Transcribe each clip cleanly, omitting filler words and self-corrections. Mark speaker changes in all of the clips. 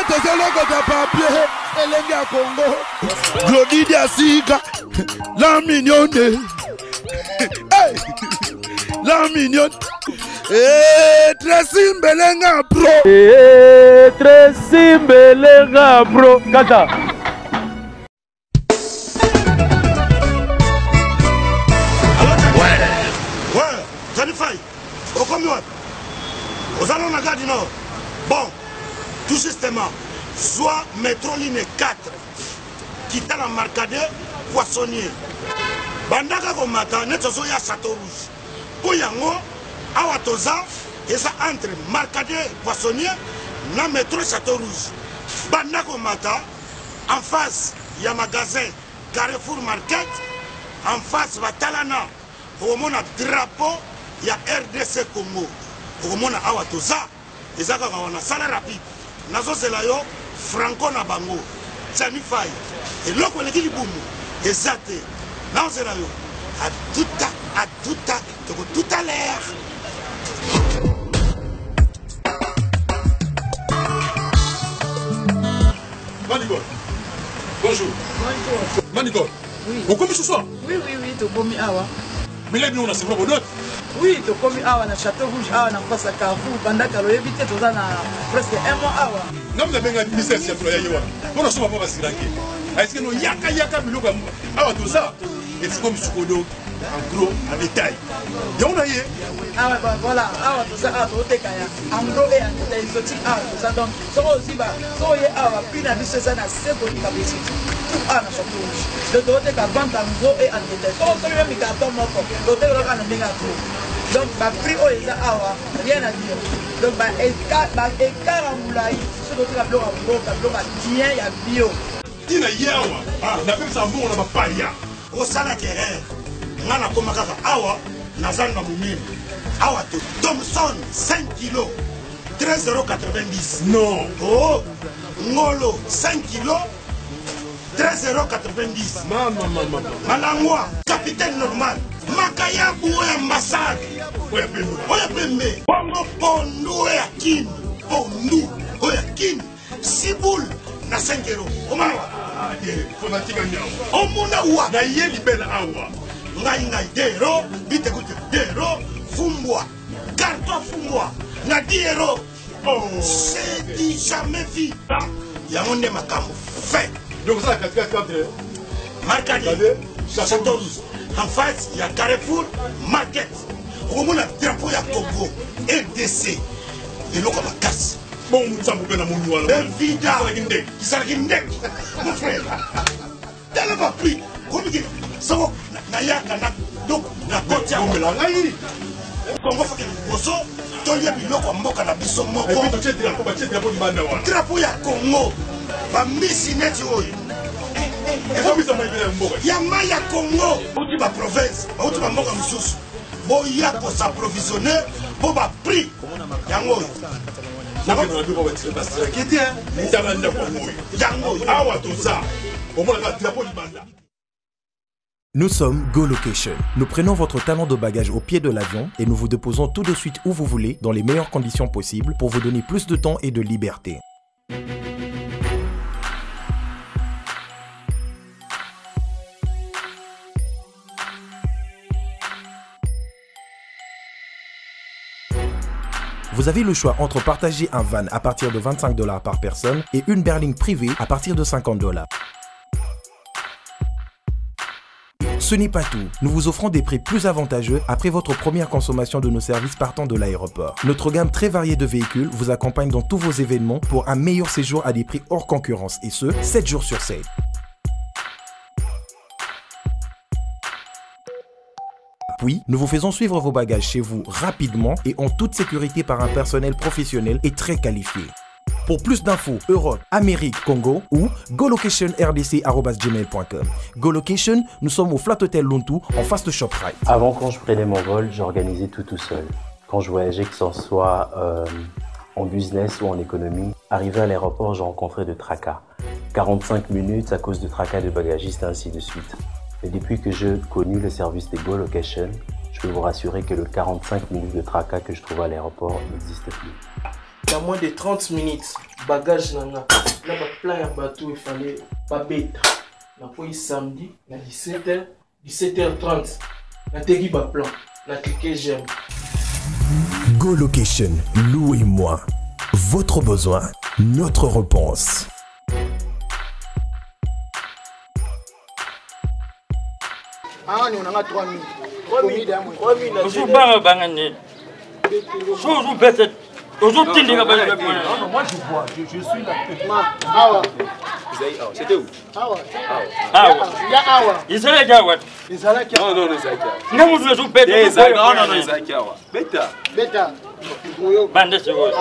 Speaker 1: tozelokota papier elenge ya Congo Glodidi Asika la mignonne hey. La mignonne Tracy Mbelenga Pro
Speaker 2: Tracy Mbelenga Pro Kata
Speaker 3: aux allons la gare du Nord. Bon, tout justement, soit métro ligne 4, quitte la marcade poissonnier. Bandaka komata, netozo ya Château Rouge. Pour yango, awatoza, et ça entre marcade poissonnier, na métro Château Rouge. Bandaka komata, en face, il y a magasin Carrefour Market, en face, Batalana, au monde drapeau, il y a RDC Congo. Komona awa toza ezaka kawana sala rapide nazo selayo franco na bango Sami Fai eloko eleki libumu ezate nazo selayo à tout à l'heure.
Speaker 4: Manigol, bonjour.
Speaker 5: Bonjour.
Speaker 4: Manigol,
Speaker 5: oui.
Speaker 4: Vous commis ce soir?
Speaker 5: Oui, tu commis awa.
Speaker 4: Mais là, nous, on a c'est vraiment d'autres.
Speaker 5: Oui, tu commis awa na Château Rouge, awa na face à Carrefour, pendant que l'on évite tout ça presque un mois awa.
Speaker 4: Non, mais bien, il y a des choses on a souvent pas si ranké. Est-ce que nous yaka miloko awa tout ça? Et c'est comme Sukodo, en gros, en détail. Et on a eu.
Speaker 5: Ah ouais, voilà, awa tout ça, awa tout kaya. En gros et en détail, exotique awa tout ça. Donc, ça aussi, ça y est awa, puis na biso ça na seko ni kabisi. Tout awa na Château Rouge. Le doté ka vente en gros et en détail. Ça aussi même carton moko. Doté le ka na benga tout. Donc, prix au eza awa, rien à dire. Donc, écart en moulaï, ce doté la bloc en gros, la bloc bien, il y a bio.
Speaker 4: Tina yawa, na pep sa mbongo na bapalia.
Speaker 3: Osala terre. Ngana koma kaka awa nazanga mumini. Awa to Thomson 5 kg 13,90 €.
Speaker 4: Non.
Speaker 3: Oh, ngolo 5 kg 13,90 €.
Speaker 4: Maman.
Speaker 3: Malangwa capitaine normal. Makaya buwe ambassade.
Speaker 4: Oya pembe.
Speaker 3: Oya pembe. Bongo pondu ya kin. Pondu oya kin. Siboul na 5 €. Omawa.
Speaker 4: Fonatika nyao.
Speaker 3: Omuna wa.
Speaker 4: Na ye libela awa.
Speaker 3: Ngai dero, bite kute dero, fumbwa. Carton fumbwa. Na 10 €.
Speaker 4: Oh.
Speaker 3: C'est dit jamais vu. Yango nde makambo fait.
Speaker 4: Donc ça, entre
Speaker 3: Marcadi, Château Rouge. En face, il y a Carrefour Market. Au moins, le drapeau ya Congo, RDC. Et l'eau comme la casse.
Speaker 4: Bon, nous sommes bien à mon nouveau.
Speaker 3: Évidemment. Qui s'en guinde. Mon frère. T'as pas pris. Comme il dit, ça va. Nayaka, donc, la côte ya
Speaker 4: Congo.
Speaker 3: Congo, faut que le bosso, tu y a biloko à Moka na biso moko.
Speaker 4: Et puis, tu as dit drapeau du Bandawa.
Speaker 3: Drapeau ya Congo. Ba misi neti oyo. Yama ya Congo, outi ba province, outi ba mboka mususu. Boya ko s'approvisionner pour ba prix. Yango.
Speaker 6: Nous sommes Go Location. Nous prenons votre talon de bagage au pied de l'avion et nous vous déposons tout de suite où vous voulez, dans les meilleures conditions possibles, pour vous donner plus de temps et de liberté. Vous avez le choix entre partager un van à partir de 25 $ par personne et une berline privée à partir de 50 $. Ce n'est pas tout, nous vous offrons des prix plus avantageux après votre première consommation de nos services partant de l'aéroport. Notre gamme très variée de véhicules vous accompagne dans tous vos événements pour un meilleur séjour à des prix hors concurrence et ce, 7 jours sur 7. Puis, nous vous faisons suivre vos bagages chez vous rapidement et en toute sécurité par un personnel professionnel et très qualifié. Pour plus d'infos, Europe, Amérique, Congo ou golocation@rdc@gmail.com. GoLocation, nous sommes au Flat Hotel Lontou en face de ShopRite.
Speaker 7: Avant, quand je prenais mon vol, j'organisais tout seul. Quand je voyageais, que ce soit en business ou en économie, arrivé à l'aéroport, je rencontrais de tracas. 45 minutes à cause de tracas de bagagistes, ainsi de suite. Et depuis que j'ai connu le service de GoLocation, je peux vous rassurer que le 45 minutes de tracas que je trouve à l'aéroport n'existe plus.
Speaker 8: dans moins de 30 minutes, bagage nanga. Là, plein de bateau, il fallait pas bête. On a pris samedi, à 17h, 17h30. On a tegui ba plan. On a cliqué j'aime.
Speaker 6: Go Location, louez-moi. Votre besoin, notre réponse.
Speaker 9: Ah, nous on a 3 000.
Speaker 8: 3 000. 3 000.
Speaker 2: Je suis pas bangani. Je suis bête. Aujourd'hui, il va pas.
Speaker 8: Non, moi je vois, je suis là.
Speaker 9: Awa.
Speaker 4: C'était où?
Speaker 9: Awa.
Speaker 2: Awa.
Speaker 9: Il y a Awa.
Speaker 2: Israël Awa.
Speaker 9: Israël qui a.
Speaker 4: Non, Israël.
Speaker 2: Non, je suis bête.
Speaker 4: Non, Israël. Beta.
Speaker 9: Beta.
Speaker 2: Bande c'est vrai.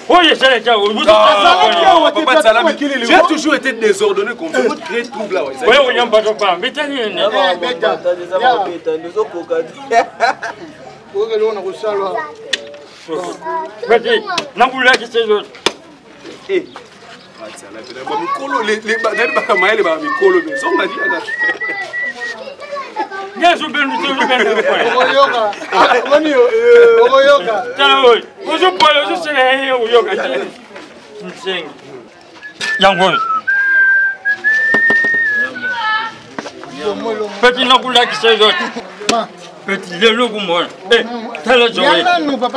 Speaker 2: Oui, Israël Awa.
Speaker 4: J'ai toujours été désordonné comme ça. Vous créez trouble là.
Speaker 2: Oui, oui, on va pas. Beta ni.
Speaker 9: Beta.
Speaker 2: Petit, n'abula qui c'est l'autre.
Speaker 4: Eh. Les bagamayele ba mikolo mais songa dia.
Speaker 2: Bien sûr, ben nous
Speaker 9: Oyoka. Moni Oyoka.
Speaker 2: Taoui. Ozo polo, ozo c'est Oyoka. Mseng. Yango. Petit n'abula qui c'est l'autre. Petit le logo moi. Eh, tala joye.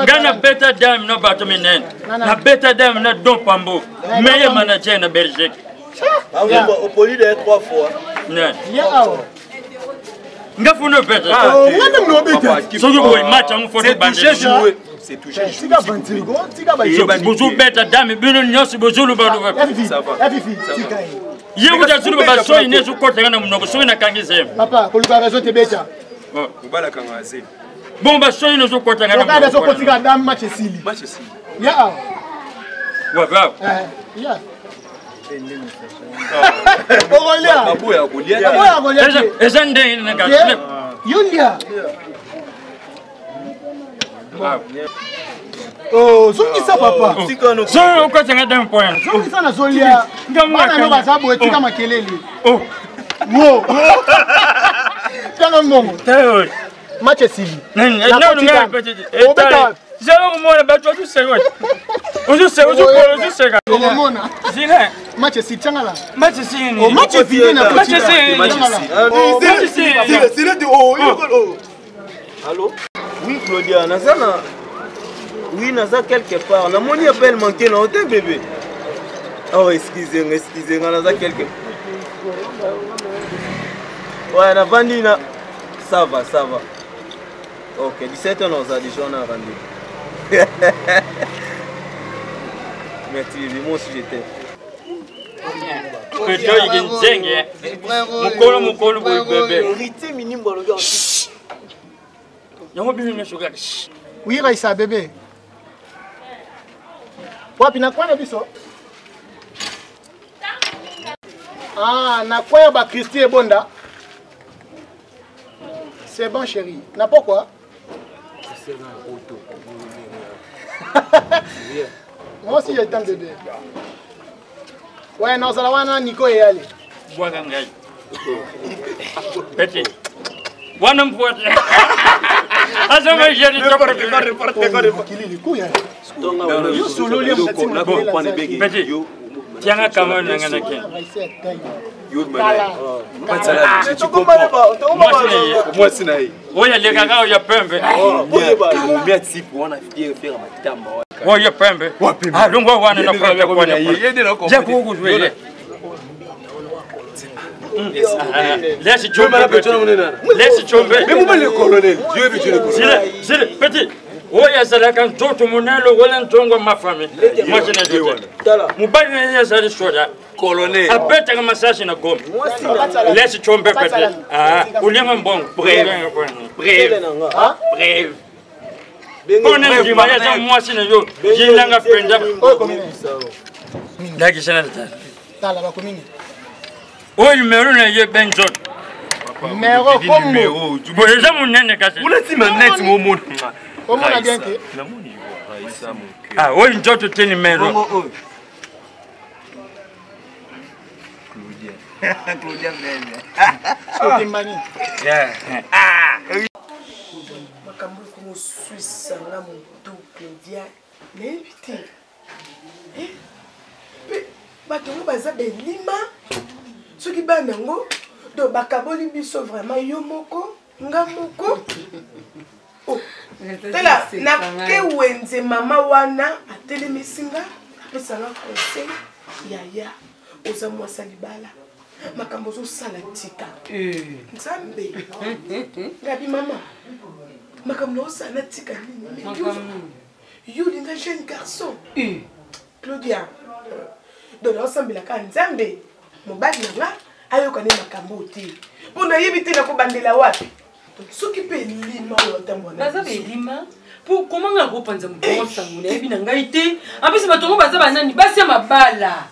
Speaker 2: Gana beta dame no bato minen. Na beta dame na don pambo. Meilleur manager na Belgique.
Speaker 8: Ah oui, au poli de 3 fois.
Speaker 2: Non.
Speaker 9: Ya Awa.
Speaker 2: Ngafuno beta.
Speaker 9: Moi-même no beta.
Speaker 2: So you boy match am photo bande.
Speaker 4: C'est touché.
Speaker 9: Tika bantigo, tika ba.
Speaker 2: Bozo beta dame bino nyosi bozulu ba.
Speaker 9: Fifi, tika.
Speaker 2: Yego da zulu ba so ine su kota na mnoko so ina kangise.
Speaker 9: Papa, koluka raison te beta.
Speaker 4: Kubala kangase.
Speaker 2: Bon ba so ine su kota na.
Speaker 9: Oka da so kotika dame match sili.
Speaker 4: Match sili.
Speaker 9: Ya Awa.
Speaker 2: Wa ba.
Speaker 9: Ya. Ogolia.
Speaker 4: Babu ya golia.
Speaker 9: Babu ya golia.
Speaker 2: Ezande ina ga.
Speaker 9: Yulia. Oh, zongisa papa.
Speaker 2: So kota na dame point.
Speaker 9: Zongisa na zolia. Bana no bazabu etika makelele.
Speaker 2: Oh.
Speaker 9: Wo. Tana mongo.
Speaker 2: Taoui.
Speaker 9: Match sili.
Speaker 2: Non, non, petit. Zero mona ba tu sei. Ozo sei, ozo polo, ozo sei.
Speaker 9: Mona.
Speaker 2: Zina.
Speaker 9: Match sili tangala.
Speaker 2: Match sili.
Speaker 9: Oh, match sili na
Speaker 2: match sili.
Speaker 9: Match
Speaker 2: sili.
Speaker 8: C'est de oh. Allô? Oui, Claudia, Nazana. Oui, Naza quelque part. La monnaie appelle manquer dans l'hôtel, bébé. Oh, excusez-moi, Naza quelque part. Ouais, la bandine. Ça va. Ok, 17h, on a déjà un rendez-vous. Merci, bébé, moi aussi j'étais.
Speaker 2: Mukolo, bébé.
Speaker 8: Héritier minime, le gars.
Speaker 9: Oui, Raissa, bébé. Wapi nakwana biso? Ah, nakwaya ba Christy et Bonda. C'est bon chérie. Na pourquoi? Moi aussi j'ai le temps bébé. Ouais, non, ça va, Nico et Ali.
Speaker 2: Petit. Wana mfuate. Asa maisha ni Petit. Tianga kama ngana ken.
Speaker 4: Moi sinayi.
Speaker 2: Oya leka kao ya pembe.
Speaker 4: Combien de types on a fait faire matamba.
Speaker 2: Oya pembe. Ah lungo wana na pembe kwa ni. Je kukuzwe. Laisse chombe. Laisse chombe.
Speaker 4: Mais vous le colonel. Dieu veut le colonel.
Speaker 2: C'est petit. Oya salaka mtoto munalo wala ntongo mafami. Mwache na jote. Mubali na yeye sali shoda. Colonel. Apeta kama sashi na goma. Laisse chombe pete. Ah, ulianga mbongo. Breve. Breve. Kone ngimaya za mwasi na yo. Jinanga penda. Daki sana
Speaker 9: Tala ba komini.
Speaker 2: Oh, numéro na ye Benzo.
Speaker 9: Numéro comme
Speaker 2: Boye za munene kasi.
Speaker 4: Unati maneti mo mo.
Speaker 9: Comment on a bien que
Speaker 2: Ah, oui, njoto teni mero.
Speaker 8: Claudia belle.
Speaker 9: Sotimbani.
Speaker 2: Yeah. Ah.
Speaker 8: Makambo como Suisse ngamu.
Speaker 10: tout Claudia n'invité batongo baza belima soki banango do bakaboli biso vraiment yo moko nga moko tela nake wenze mama wana atelemesinga apesanga conseil yaya oza mwasa libala makambo ozosala tika nzambe ngabi mama makambo osala tika nini yo linga jeune garçon Claudia donc osambelaka nzambe mobali nanga ayokane makambo te mpona yebi te nakobandela wapi soki mpe elima oyo atamboa
Speaker 11: baza belima po komanga kopanza mokongo sango nayebi na ngai te apesi batongo baza banani basi ya mabala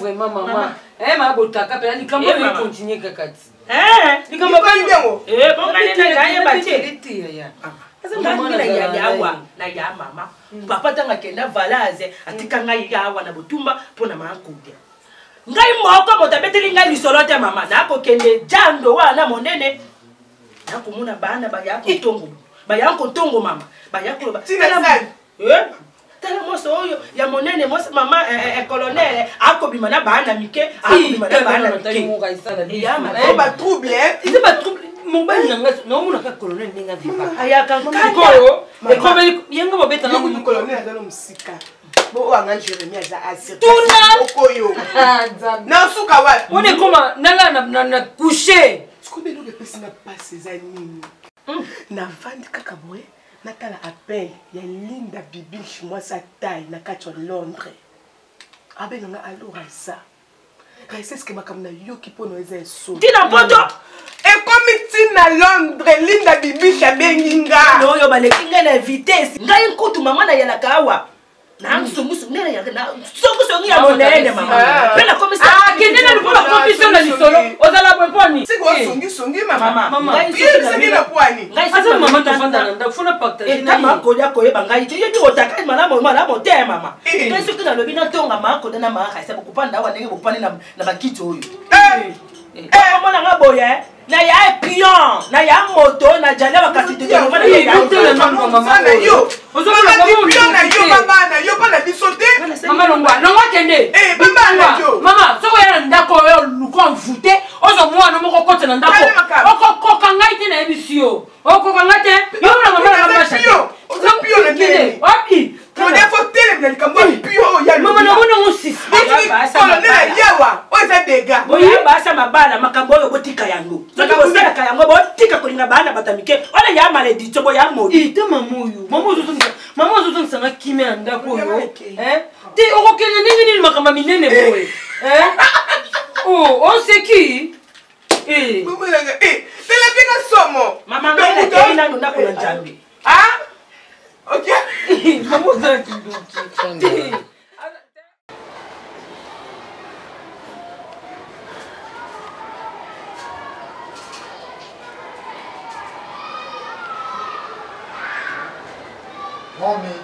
Speaker 11: vraiment mama mabotaka mpela likambo oyo ekontinue kaka ti likambo
Speaker 5: na ya mama papa tanga kenda valaze atika ngai yawa na botumba mpona makodia ngai moko moto abeteli ngai lisolo te mama nakokende jando wana monene nakomona bana bayako tongo mama bayako tala moso oyo ya monene moso mama colonel akobima na bana mike akobima na bana mike ya mama
Speaker 10: ba trouble
Speaker 11: ite ba trouble mobali nanga no muna ka colonel ninga vipa ayaka koyo ekomeli yenga bobeta na
Speaker 10: mu colonel azalo musika bo wanga Jeremie aza asir
Speaker 11: tuna
Speaker 10: okoyo na suka wa
Speaker 11: one koma nanga na coucher
Speaker 10: sikobe no pesi na passe za nini na vandi kaka boye natala appel ya Linda Bibi mwasa taille na kati ya Londres abenga alo Raisa Raisa eske makamna yoki pono eza so
Speaker 5: tina poto
Speaker 10: ekomi tina Londres Linda Bibi chabenginga
Speaker 5: no yo balekinga na vitesse ngai nkutu mama na yala kawa na sungusu nena ya na sungusu ngia monene mama pena komisa
Speaker 11: kendena lupo ba competition na lisolo ozala boponi
Speaker 10: siko sungi mama
Speaker 11: ngai
Speaker 10: siki na pwani
Speaker 11: ngai asa mama tofanda na ndafuna partager
Speaker 5: na mako ya koyeba ngai te yebi otaka malamo te mama ngai soki na lobi na tonga mako na mama haisa bokupanda wa ndenge bokupanda na bakiti oyo mama nga boya na ya pion na ya moto na jale bakasi te mama na ya
Speaker 10: mama na yo ozomona pion na yo mama na yo pana bisote
Speaker 11: mama longwa kende
Speaker 10: mama na yo
Speaker 11: mama soko ya ndako yo luko mvute ozo mwana moko kote na ndako okokoka ngai te na ebisio okokoka ngai te yo na mama na mama shate
Speaker 10: pion na kende
Speaker 11: wapi
Speaker 10: Claudia faut télé na kambo pion ya
Speaker 11: mama na mona musi
Speaker 10: colonel yawa oza dega
Speaker 5: boya basa mabala makambo yo botika yango soki bosala ka yango botika kolinga bana batamike ona ya malédiction boya modi
Speaker 11: ite mama ozo sanga kime ndako yo te okokende ndenge nini makamba minene boye on sait qui
Speaker 10: mama nanga tela pika somo
Speaker 5: mama ngai na kina ndo ndako na njambi
Speaker 10: ok
Speaker 11: mama ozo kindoki
Speaker 1: Mommy.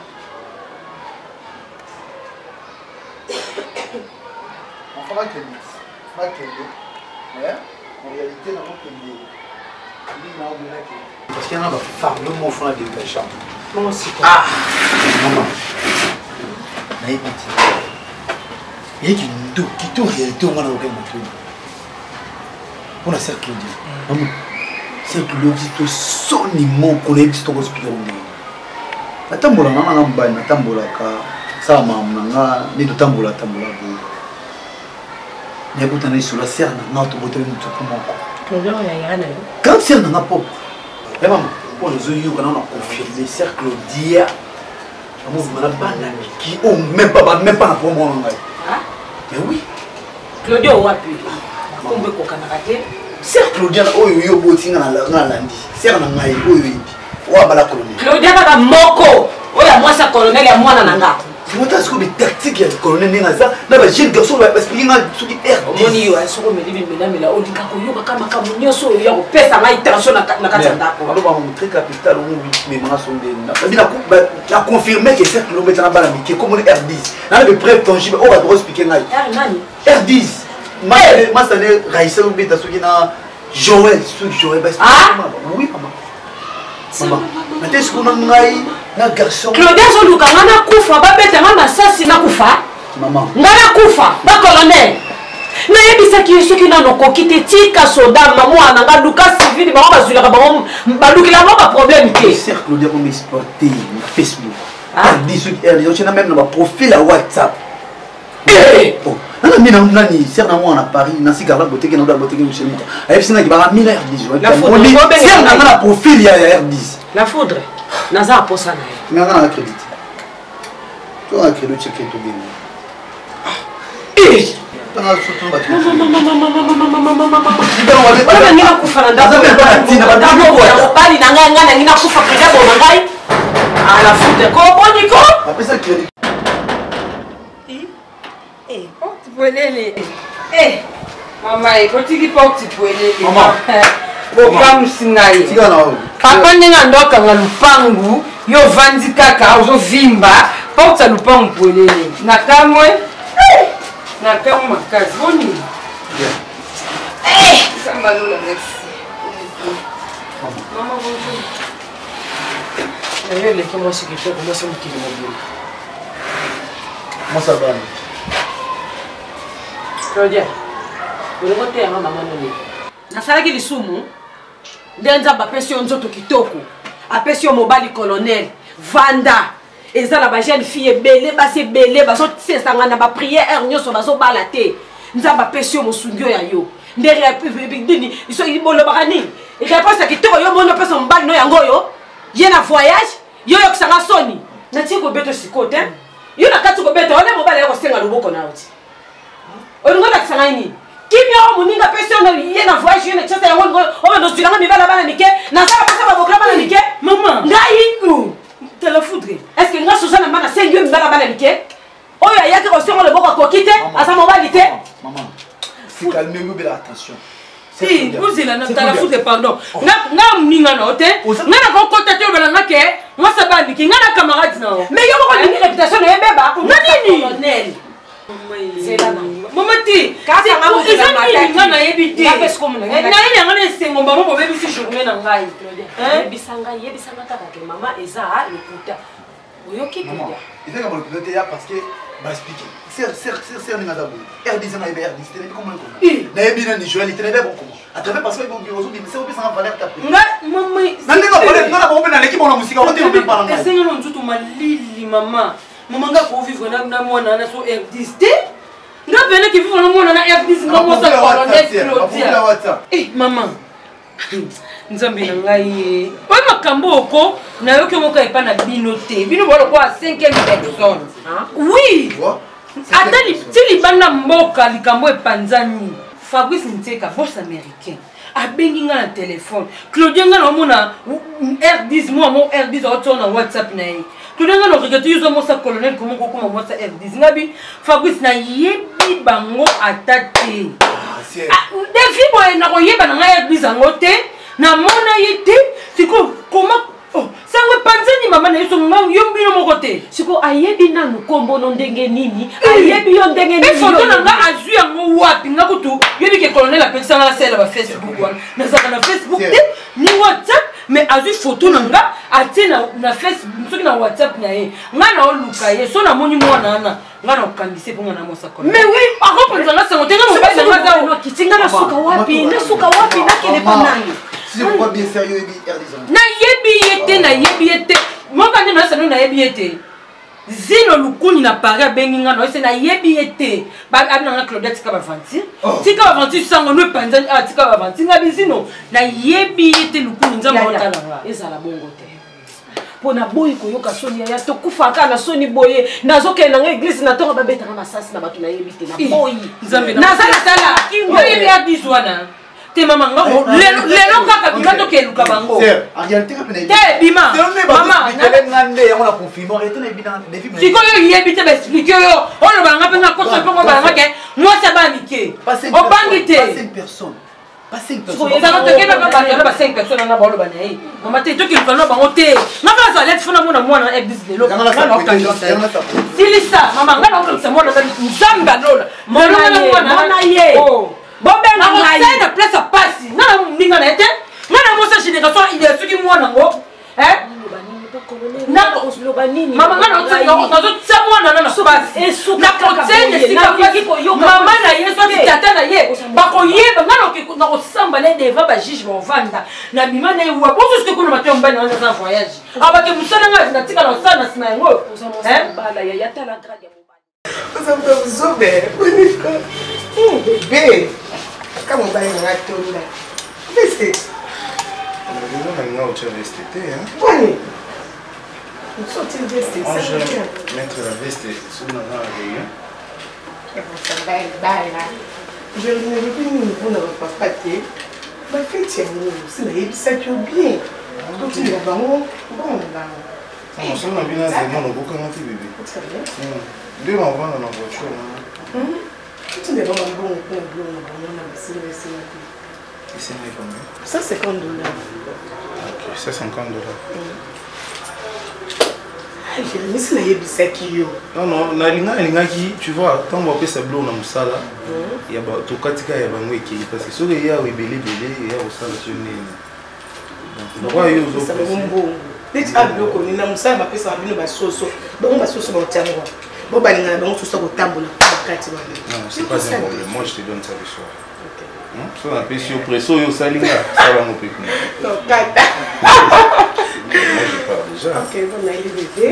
Speaker 1: Enfin, ma kende. En réalité, non, kende. Parce qu'il y en a qui parlent de mon frère de chambre.
Speaker 10: Moi aussi.
Speaker 1: Ah, maman. Naïe petit. Il y a qui en réalité, on va avoir un truc. On a cercle Claudia. Maman, cercle Claudia, tout son immense qu'on a dit, on hospital. Natambola nga nga mbani natambolaka sala mama nga ni totambola bo nyabuta na isola serre na nga to botel mutu kumoko
Speaker 5: problème ya yana
Speaker 1: quand serre na nga pop maman pour les yeux quand on a confirmé cercle Claudia amu mala bana miki on même pas na promo nga mais oui
Speaker 5: Claudia wapi kombe ko kana kate
Speaker 1: cercle Claudia oyo yo botinga na landi serre na ngai oyo wa bala colonel
Speaker 5: Claudia baba moko oya mwasa colonel ya mwana nanga
Speaker 1: Comment est-ce que les tactiques du colonel Nengaza n'a pas jeune garçon va expliquer mal ce qui est
Speaker 5: moni yo asoko melibi mela odika ko yoka kama kama nyoso yo ko pesa ma intention na kati ndako
Speaker 1: alors va montrer capital on mais mama sonde na confirmer que 7 km na bala miki comme R10 na le preuve tangible on va trop expliquer ngai R10 ma sane Raisa Lubeta soki na Joël ce Joël bah oui maman maintenant est-ce qu'on a ngai na garçon
Speaker 11: Claudia zoluka ngana kufa babeta ngana masasi na kufa
Speaker 1: maman
Speaker 11: ngana kufa ba colonel na yebisaki yesu ki nano kokite tika soda mwana nga luka civil ba bazulaka ba lukila ba problème ke
Speaker 1: cercle Claudia comme exporter Facebook dit ce qui est même dans profil à WhatsApp nani ser na mwana Paris na sigara beauté que na beauté que chez moi et puis na ki ba 1000 R10
Speaker 11: la foudre
Speaker 1: ser na na profil ya R10
Speaker 11: la foudre naza posa na
Speaker 1: mais on a crédit tu as crédit checker tout bien
Speaker 11: Mama, ekotiki porte puelele. Mama. Bokamusingaye. Papa ndenge ndoka nga lupangu yo vandi kaka ozovimba porte ya lupangu puelele. Nakamwe. Nakamwe makazi. Boni. Samba lola merci. Maman bonjour. D'ailleurs, laissez-moi secrétaire, comment ça me quitte mobile.
Speaker 1: Moi ça va.
Speaker 11: Claudia. Ulipotea mama nani? Nasalaki lisumu. Ndenza bapesi yo nzoto kitoko. Apesi yo mobali colonel. Vanda. Ezala ba jeune fille belé basi belé baso tsesanga na ba prière nyoso baso balate. Nza bapesi yo mosungio ya yo. Ndere dini iso ibolo bakani. Réponse kitoko yo mono pesa mobali no yango yo. Ye na voyage, yo yo kusanga soni. Na tiko beto sikote. Yo na kati ko beto ole mobali yako senga luboko na uti. Olunga kusanga nini? Kimia muninga pesa na ye na voyage yo na chasa yango o ndo silanga mibala bana mike. Na sala pasa ba bokla bana mike. Maman, ngai te la foudre. Est-ce que nga Suzanne mana sengo mibala bana mike? Oyo ayaki ko sengo luboko ko kite, asa mobali te.
Speaker 1: Maman, faut calmer-vous bien attention.
Speaker 11: Si, vous êtes là, tu as foutu pardon. Nga mninga na hote. Nga na ko kota te balanga ke, nga sabandi ki nga na camarade na. Mais yo ko ni réputation na beba. Nga nini? Colonel. C'est là. Maman ti, kasi nga na yebite. Nga pes comme na. Na yini nga na sengo ba mo bebi si journée na ngai. Yebisanga kaka ke mama eza le puta. Oyoki kuya.
Speaker 1: Ite ka boloko te ya parce que ba expliquer. C'est un azabou. R10 na R10, tu comment comment. Na yebina ni Joël, tu n'avais pas comment. À travers parce que ils vont c'est aussi sans valeur taper.
Speaker 11: Nga maman.
Speaker 1: Nande ka bolé, na ba na l'équipe on la musique, on te on parle.
Speaker 11: Ese nga nzutu malili mama. Mama nga ko vivre na mwana na so R10 te. Nga bene ki vivre na mwana na R10 nga mo sa colonel Claudia. Maman. Nzambe na ngai. Oy makambo oko na yoke moko epa na bino te. Bino bolo kwa 5e personne. Oui. Atali tili banda mboka likambo epanzani. Fabrice Nteka boss américain. Abengi nga na téléphone. Claudia nga na mona R10 moi mon R10 auto na WhatsApp na ye. Claudia nga no regarder yo mo sa colonel comment ko mo sa R10 ngabi Fabrice na yebi bango atate. Defi boy na ko yeba na R10 angote na mona yete siko comment sango panzani mama na yeso ngam yombino mokote
Speaker 12: siko ayebi na nukombo no ndenge nini ayebi yo ndenge nini
Speaker 11: foto na nga azu yango wapi ngakutu yebi ke colonel apesa na sela ba Facebook wana na zaka na Facebook te ni WhatsApp mais azu photo na nga ati na Facebook soki na WhatsApp na ye nga na oluka ye so na moni mwana na nga na okambise po na mosa colonel
Speaker 12: mais oui
Speaker 11: akopanza nga sango te nga mo basa nga za
Speaker 12: kitinga na suka wapi na kele pa nani.
Speaker 1: Si je vois bien sérieux, R10.
Speaker 11: Na yebi yete. Moi quand na sanu na yebi yete. Zino lukuni na pare bengi nga no se na yebi yete. Ba abina nga Claudia tika ba vanti. Tika ba vanti sango no panzani tika ba vanti nga bizino. Na yebi yete lukuni nzamba otala nga.
Speaker 12: Ezala bongo te. Pona boyi koyoka soni ya to kufaka na soni boye nazoke na église na to ba betanga masasi na batu na yebi te na boyi.
Speaker 11: Nzambe na sala. Kingo yebi ya bizwana. Te mama ngo lelo kaka bikato ke luka bango
Speaker 1: en réalité ka pena
Speaker 11: te bima
Speaker 1: mama na ngande ya ona confirmer arrêter na bina des films
Speaker 11: siko yo yebite ba expliquer yo ono banga penga ko so penga banga ke moi ça ba mike o bangite
Speaker 1: pas 5 personnes pas 5 personnes
Speaker 11: ça va te keba ba ba 5 personnes na bolo bana yi mama te to ki luka no bango te na ba za let fona mona mwana ebis lelo na silisa mama ngana ko sa mwana nzamba lola mona ye bombe na ngai na place passe na ninga na ete na mo sa génération il est ce qui moi nango Mama ngana otsa mwana na basi na kotene sika basi mama na yeso tata na ye bakoyeba ngana na kosamba na deva ba juge bovanda na bima na ewa boso sike kuna mato mbana na za voyage abake musana nga na tika na sana sima ngo bala ya yata la grade ya mobali
Speaker 10: osambe uzobe bébé kama mbaya ngatonda bese
Speaker 13: on a autre veste hein.
Speaker 10: Oui. On sortit de veste.
Speaker 13: Mettre la veste sur la rayon.
Speaker 10: Ça va être balle. Je ne veux plus nous pour ne pas pâter. Ma fille tient nous, c'est la ça qui est bien. Quand tu vas bon là.
Speaker 13: On s'en a bien assez mon beaucoup comment tu bébé.
Speaker 10: Très bien.
Speaker 13: Deux m'envoie dans la voiture.
Speaker 10: Tu n'es pas bon c'est
Speaker 13: et c'est combien?
Speaker 10: $150.
Speaker 13: Ok, $150.
Speaker 10: Jérémy, c'est la yebisaki yo.
Speaker 13: Non, nalinga qui, tu vois, quand on va faire bleu na musala, il y a tout katika ya bango qui parce que sur il y a belé il y a musala sur ne. Donc ouais, yo zo.
Speaker 10: Ça me bon. Dès que ablo ko ni na musala ba pesa bino ba soso. Ba soso ba tiangwa. Bo ba linga ba soso ko tambola bakati ba.
Speaker 13: Non, c'est pas un problème. Moi je te donne ça le soir. So na pesi yo presso yo salinga ça va mon pique-nique.
Speaker 10: Non, kata.
Speaker 13: Moi je parle déjà.
Speaker 10: OK, bon allez bébé.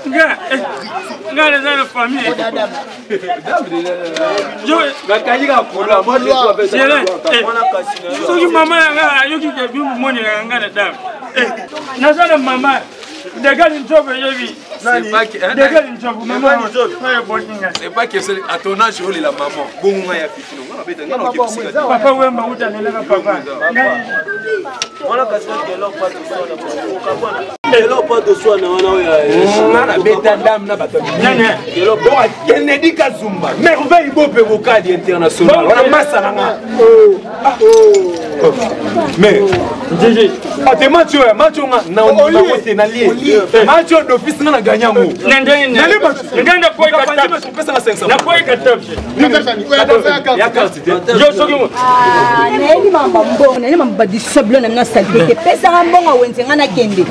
Speaker 2: Nga les la famille. Yo
Speaker 8: bakanyika kola moi
Speaker 2: so ki mama nga yo ki ke bi moni nga na dam. Na sana mama Dégage une job, Yevi.
Speaker 8: C'est pas que.
Speaker 2: Dégage une job, maman.
Speaker 8: C'est pas que c'est à ton âge, oh, la maman. Bon, on a fait.
Speaker 2: Papa, ouais, ma outa, n'est pas papa.
Speaker 8: On a cassé que l'on pas de soi. Et l'on pas de soi, on a la bêta dame, n'a pas de que l'on boit Kennedy Kazumba. Merveille, beau pévocat international. On a masse à la mais, Gigi, ah, t'es macho, macho, na côté na lié. Macho d'office na gagné mo. N'allez pas. N'ganda quoi que tu na 500. Na quoi que tu. Ya carte. Yo soki.
Speaker 14: Ah, neli mamba mbongo, neli mamba disable na salite. Pesa mbongo wenze ngana kende.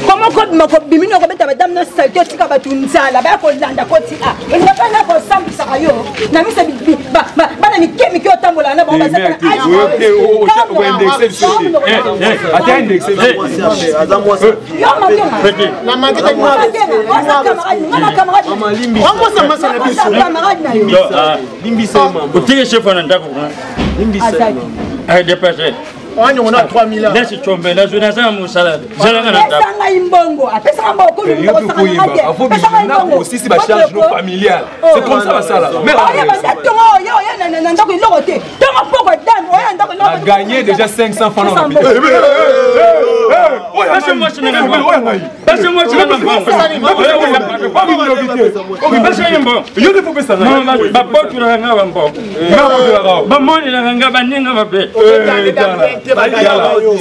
Speaker 14: Comment ko mako bimino ko beta badam na salite tika batunzala ba ko landa ko ti a. Ina pa na ko sambisa kayo. Na mi se ba ni kemi ki otambola na bomba za.
Speaker 8: Attends, indexé.
Speaker 9: On a 3 000 ans.
Speaker 2: Laisse tomber, la jeunesse a mon salaire. J'ai la gana.
Speaker 8: Aussi, c'est ma charge non familiale. C'est comme ça, ça là. On a gagné déjà 500 francs dans la
Speaker 2: Passez-moi sur le Passez-moi sur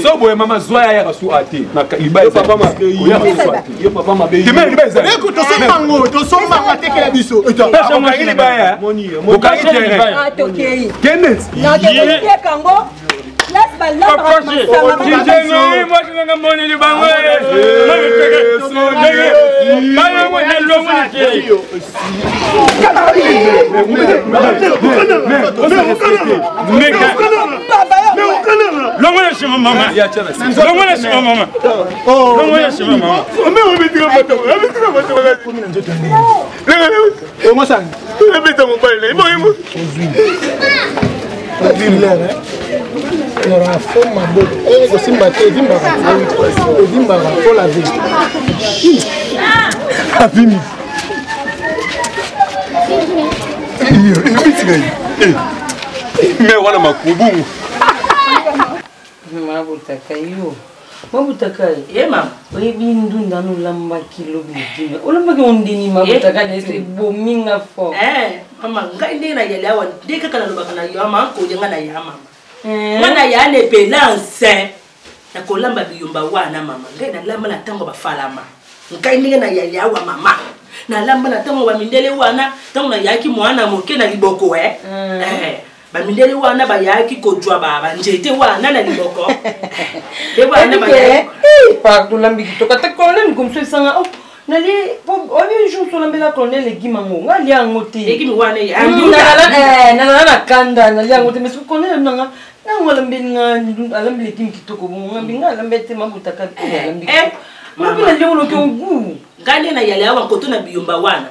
Speaker 8: so boye mama zoya ya rasu ate na liba papa ma yo papa ma be
Speaker 9: écoute to mango to so manga tekela biso
Speaker 8: pesa mo kili ba ya mo ka kile
Speaker 14: atokei
Speaker 8: kenet
Speaker 14: na ke kango las balna
Speaker 2: moi je nga moni li bango
Speaker 8: mais wana makubu
Speaker 11: mabutaka yo mabutaka ye mama oyebi ndunda no lamba kilo bidime olamba ke ondini mabutaka ne se bominga fo
Speaker 10: mama ngai ndena yele awa ndeka kana lo bakana yo mama ko jenga na ya mama mana ya ne pelance na ko lamba biyumba wana mama ngai na lamba na tango bafalama ngai ndena yele awa mama na lamba na tango ba mindele wana tango na yaki mwana moke na liboko
Speaker 5: bamindele wana bayaki kodwa baba njete wana na liboko de wana bayaki
Speaker 11: pardon lambi kitoka ta colonel comme ça sanga oh nali obi jour so lambela colonel egimango ngali angote
Speaker 5: egimi wana ya
Speaker 11: na kanda nali angote mais colonel nanga na lambeli nga lambeli tim kitoko ngambi nga lambete mabutaka lambi mama leo lo ke ngu
Speaker 5: ngane na yale awa koto na biyomba wana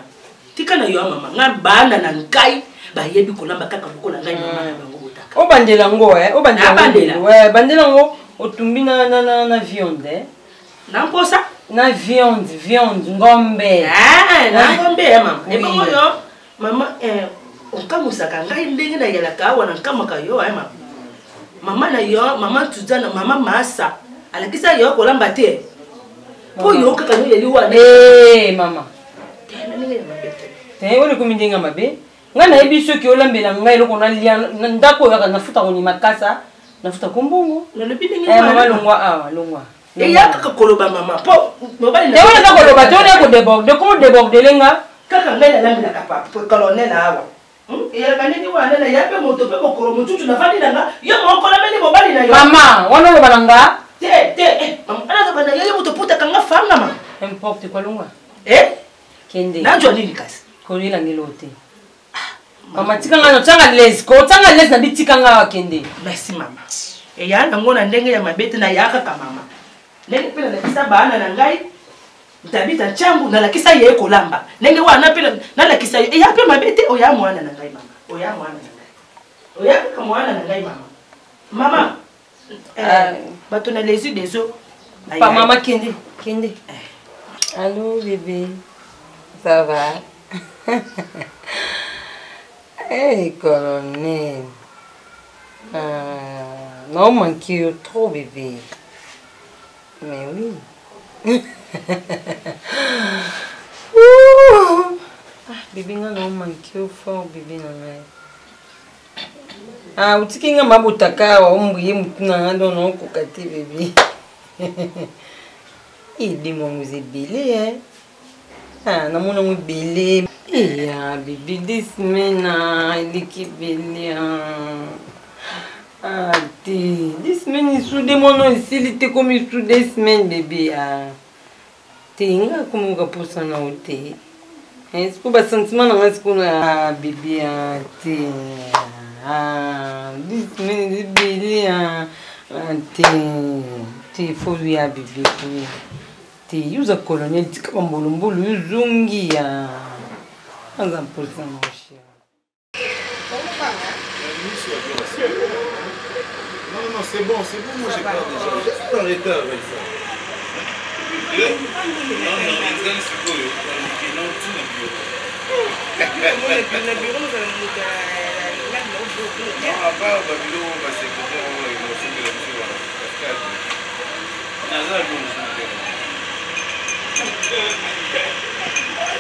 Speaker 5: tika na yo mama ngabana na ngai bayebi kolamba kaka bukola ngai mama na bango butaka
Speaker 11: obandela ngo bandela ngo otumbi na viande
Speaker 5: na mposa
Speaker 11: na viande ngombe
Speaker 5: na ngombe mama ebo yo mama okamusaka ngai ndenge na yala ka wana nkamaka yo mama na yo mama tuzana mama masa alakisa yo kolamba te po yo kaka no yeli wana
Speaker 11: mama te ole kumindinga mabe ngana ebiso ki olambela ngai loko na lia ndako yaka nafuta ko ni makasa nafuta kombongo
Speaker 5: na lebidinga
Speaker 11: mama longwa
Speaker 5: yaka kakoloba mama po mobali
Speaker 11: na wala kakoloba to ne ko deborde ko deborde lenga
Speaker 5: kaka ngai na lambela kapa colonel awa ya kanini wana na yape moto pe mokoro mututu na fandi nanga yo moko na meli mobali na yo
Speaker 11: mama wana lo balanga
Speaker 5: te mama ana ka bana yo moto puta kanga fanga mama
Speaker 11: importe ko longwa kende
Speaker 5: na joni likasi
Speaker 11: ko lila ngilote mama tikanga no tanga les na bitikanga wakende
Speaker 5: merci mama ya ngona ndenge ya mabete na yaka ka mama ndenge pela na kisa bana na ngai Tabita changu na lakisa ye kolamba. Nenge wana pela na lakisa ya pe mabete oya mwana na ngai mama. Oya mwana na ngai. Oya ka mwana na ngai mama. Mama. Bato na les yeux des eaux.
Speaker 11: Pa mama kende. Allô bébé. Ça va? Hey colonel. Non manque trop bébé. Mais oui. Bébé nga no manque fort bébé na ngai. Utiki nga mabutaka wa umbuye mutuna nga ndo no kokati bébé. Il mon vous belé na mona mu belé. Bébé des semaines il est belé. Des semaines sous des monos ici, il était comme sous des semaines, bébé. Tinga comme on pour ça na oté. C'est pour bas sentiment na est pour bébé des semaines bébé te faut lui à bébé te usa colonel tika mbolumbolu uzungi ya anza pour ça mon cher.
Speaker 13: Non, c'est bon, moi j'ai peur déjà. Je suis en retard avec ça.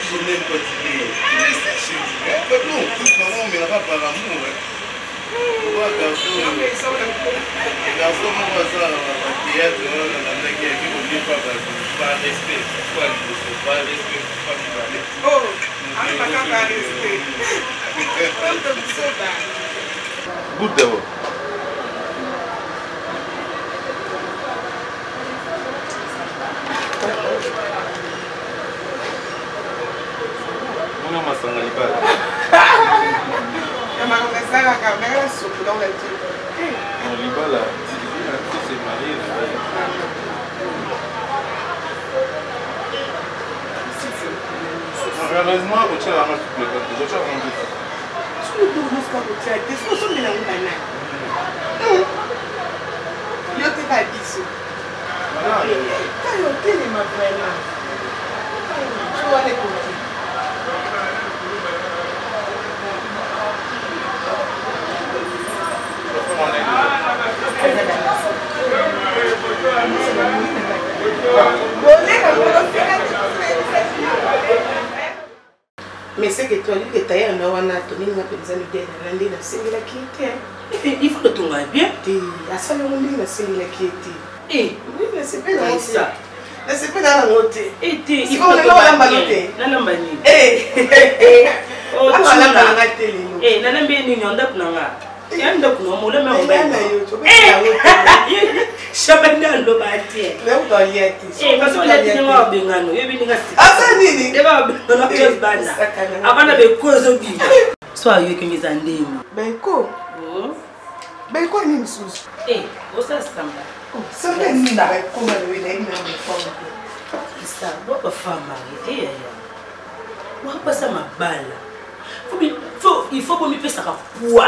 Speaker 13: Je n'aime pas t'aider. Non, toute maman, on ne m'aimera pas par amour. Garçon, mon voisin, au théâtre, par respect. Par respect,
Speaker 10: oh, par respect.
Speaker 13: Goûte d'abord. On a ma sangue à l'ibala. On libala, c'est marié. Heureusement, au tient la main sur le côté. Je tiens à ça.
Speaker 10: Tu ne dois pas au tient. Qu'est-ce que c'est que la route? Yo te pas biso. Voilà. Yo te ne m'a vraiment. Tu vas les côtés. Mais c'est que toi, tu es un homme, tu n'es pas besoin de dire que tu es un single qui était. Il faut que tu ailles bien. Tu as ça, le monde est un single qui était. Eh, oui, mais c'est pas dans ça. C'est pas dans la montée. Il faut que tu ailles bien. Non, non, eh, oh, tu as la télé. Eh, non, non, bien, non, non,
Speaker 11: Yanda kuno mo le me o ba. Shabanda lo ba tie.
Speaker 10: Le o to yeti.
Speaker 11: Parce que le tinga bengano, yebi ninga si.
Speaker 10: Asa nini?
Speaker 11: Eba na just banda. Abana be kozo bi. So ayo ke mizandemi.
Speaker 10: Beko. Beko ni msusu.
Speaker 11: Osa samba.
Speaker 10: Samba ni na beko na le na ina ni fama.
Speaker 11: Isa, baba fama ya. Wa pasa mabala. Il faut que je puisse savoir quoi.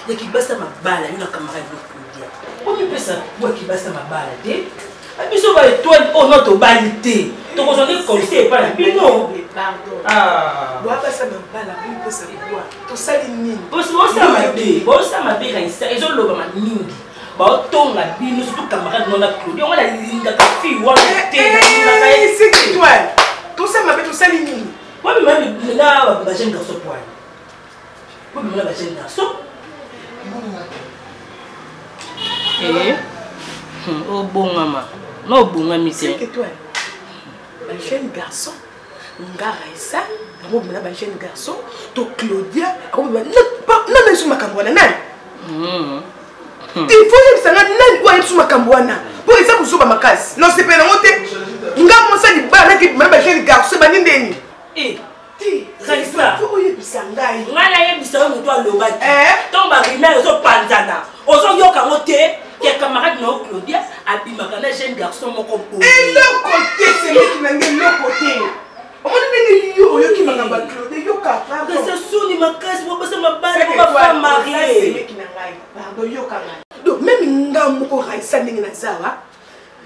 Speaker 11: Il y a qui passe ma balle, il y a un camarade de dire. Pour me faire quoi qui passe ma balle, et puis ça va être toi, oh notre balité. Donc on est conseillé par la vie, non.
Speaker 10: Pardon.
Speaker 11: Ah.
Speaker 10: Moi pas ça ma balle, pour me faire quoi. Tout ça les mines.
Speaker 11: Bon ça m'a bien ça. Ils ont le ma mine. Bah ton la vie, nous surtout camarades non la Claude. On a la ligne de fille, on a
Speaker 10: c'est que toi. Tout ça m'a fait tout ça les mines.
Speaker 11: Moi même là, bah j'aime garçon poil. Moi même là, bah j'aime garçon. Oh bon maman, non bon mamie
Speaker 10: c'est que toi, un jeune garçon, un gars ça, un jeune garçon, to Claudia, non mais sur ma cambouana, il faut que ça n'aille pas sur ma cambouana. Pour exemple, sur ma case, non c'est pas la montée. Un gars mon ça dit bah qui même un jeune garçon, c'est pas n'indéni.
Speaker 11: Raisa, ngala yebisa ngo to loba tomba rina zo panzana ozo yoka mote ke camarade no Claudia abima kana jeune garçon moko po
Speaker 10: et le côté c'est qui n'a le côté on dit yo yo qui m'a ngamba Claudia yoka pardon
Speaker 11: c'est soni makasi mo basa mabara ko ba marié
Speaker 10: c'est qui n'a ngai pardon yoka donc même ngam moko Raisa ningi na zawa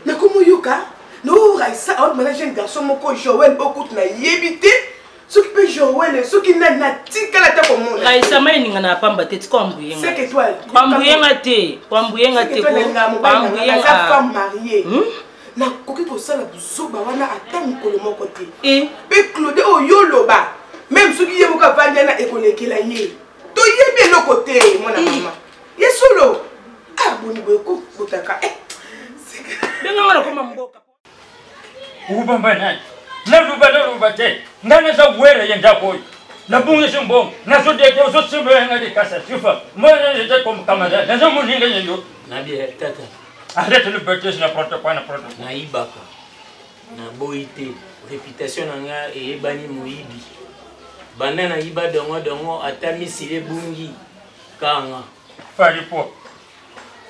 Speaker 10: na komo yoka no Raisa on m'a jeune garçon moko Joël beaucoup na yebité. Ce qui peut jouer, ce qui n'a tika la tête au monde.
Speaker 11: Raisa maininga na pamba tete ko ambuyenga.
Speaker 10: C'est que toi.
Speaker 11: Ambuyenga te, ko ambuyenga te ko.
Speaker 10: Ambuyenga sa femme mariée. Na koki ko sala buzoba wana ata mikolo moko te. Pe Claude o yoloba. Même ce qui yemo ka vanda na ekolekela ye. To yebi le côté mona mama. Yesolo. Ah boni boko botaka. C'est que
Speaker 11: benga ngala ko mamboka.
Speaker 2: Ubamba nani? Na lubate ngana za wera yenda boy na bunge simbo na so de so simbo ngadi kasa sifa mo ne je comme camarade na zo muninga nyendo
Speaker 15: na bien tata
Speaker 2: arrête le bêtise na protocole
Speaker 15: na ibaka na boité réputation nga e bani moyibi banda na iba dongo atami sile bungi kanga
Speaker 2: fali po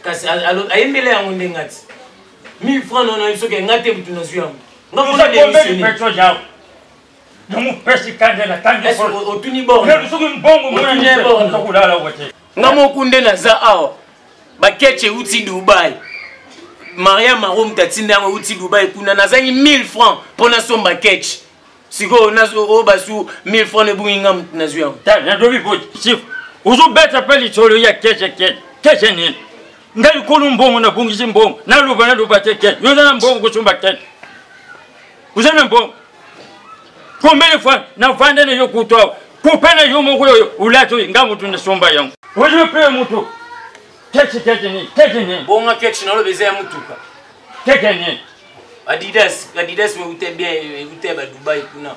Speaker 15: kasi alors ayembele yango ndengati 1000 francs non iso ke ngate butu na zuyam
Speaker 2: non vous avez combien de personnes là nous pesi kande na tangi
Speaker 15: pour otuni bon
Speaker 2: ne so mbongo mwana ne bon to kulala wote
Speaker 15: ngamo kunde na za awa bakeche uti Dubai Maria Marom tatinda ngo uti Dubai kuna nazangi 1000 francs pona somba keche siko nazo obasu 1000 francs ne bunga na zuyam
Speaker 2: ta na dobi bote sif uzo beta peli tolo ya keche ni ngali ko mbongo na bungi mbongo na luba teke yo na mbongo kusumba keche uzana mbongo combien de fois na vanda ne yokuto kupena yomo kuyo ulato ngamu tunesomba yangu wewe pe mutu keche ni
Speaker 15: bonga keche na lo beze ya mutuka
Speaker 2: keche ni
Speaker 15: Adidas me ute bien ute ba Dubai kuna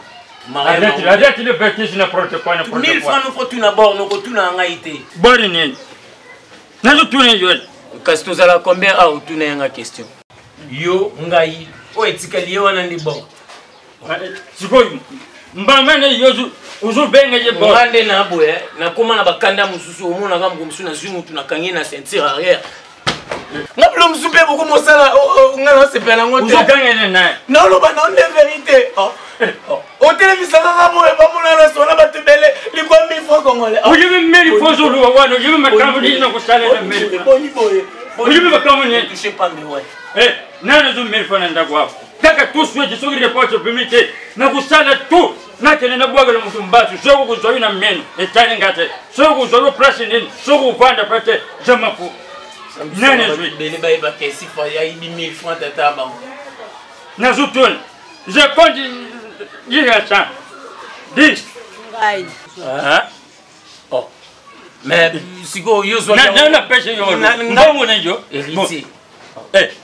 Speaker 2: arrête le bêtise na protocole
Speaker 15: 1000 francs no fotuna bord no kotuna ngaite
Speaker 2: bori ni na zo tune yo
Speaker 15: kasi tozala combien a otuna yanga question yo ngai o etikali wana ndi bon
Speaker 2: sikoyo mbamane yozu uzu benga je bon
Speaker 15: ngande na boye na koma na bakanda mususu omona nga mususu na zungu tunakangi na ceinture arrière ngaplo musupe beaucoup mosala ngana sepela ngote
Speaker 2: uzu kangene na
Speaker 15: non lo bana de vérité au télévision nga boye ba mona na sona batebele likwa 1000 francs congolais
Speaker 2: uyu meli fozo lo wana uyu makambo ni na kusala na meli
Speaker 15: boni boye
Speaker 2: uyu makambo ni
Speaker 15: toucher pas mais ouais
Speaker 2: nana zo meli fona ndakwa kaka tout suite soki report permité na kusala tout na tene na bwagala mutu mbatu soko kuzoyi na meno etani ngate soko kuzoyi place nini soko kupanda pate jamafu nene zwi
Speaker 15: bele baye ba kesi fa ya 1000 francs tata ba
Speaker 2: na zutun je compte y'a ça 10
Speaker 15: oh mais siko yozo
Speaker 2: na pêche yo mbongo na yo
Speaker 15: héritier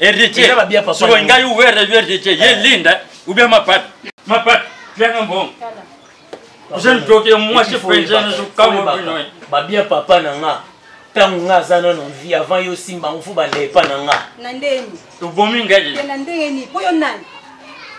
Speaker 2: héritier so ngai uwere héritier ye linda ubia mapat bien bon je ne dois moi je fais je ne suis comme
Speaker 15: babia papa na nga Tant nga zana non vie avant yo simba mfu ba lepa na nga.
Speaker 14: Nandeni.
Speaker 2: To bomi ngaji.
Speaker 14: Nandeni. Po yo nani?